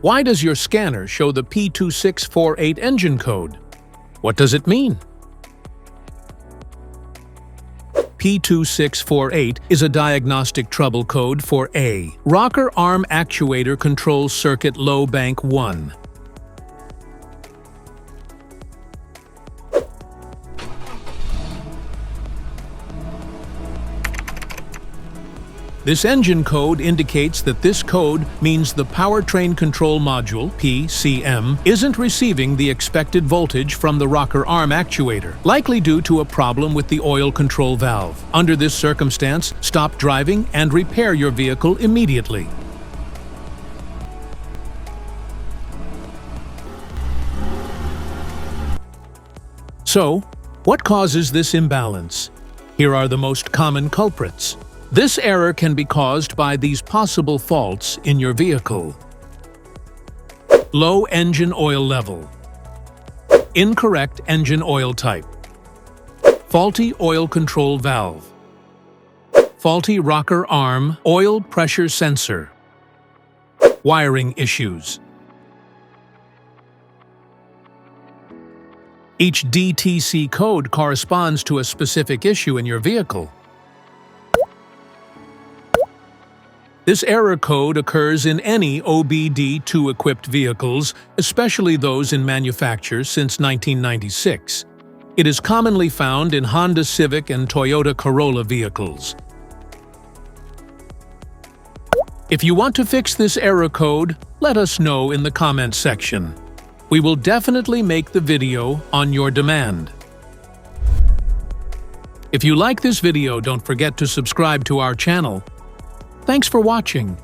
Why does your scanner show the P2648 engine code? What does it mean? P2648 is a diagnostic trouble code for A. Rocker Arm Actuator Control Circuit Low Bank 1. This engine code indicates that this code means the powertrain control module, PCM, isn't receiving the expected voltage from the rocker arm actuator, likely due to a problem with the oil control valve. Under this circumstance, stop driving and repair your vehicle immediately. So, what causes this imbalance? Here are the most common culprits. This error can be caused by these possible faults in your vehicle. Low engine oil level. Incorrect engine oil type. Faulty oil control valve. Faulty rocker arm oil pressure sensor. Wiring issues. Each DTC code corresponds to a specific issue in your vehicle. This error code occurs in any OBD2-equipped vehicles, especially those in manufacture since 1996. It is commonly found in Honda Civic and Toyota Corolla vehicles. If you want to fix this error code, let us know in the comments section. We will definitely make the video on your demand. If you like this video, don't forget to subscribe to our channel. Thanks for watching.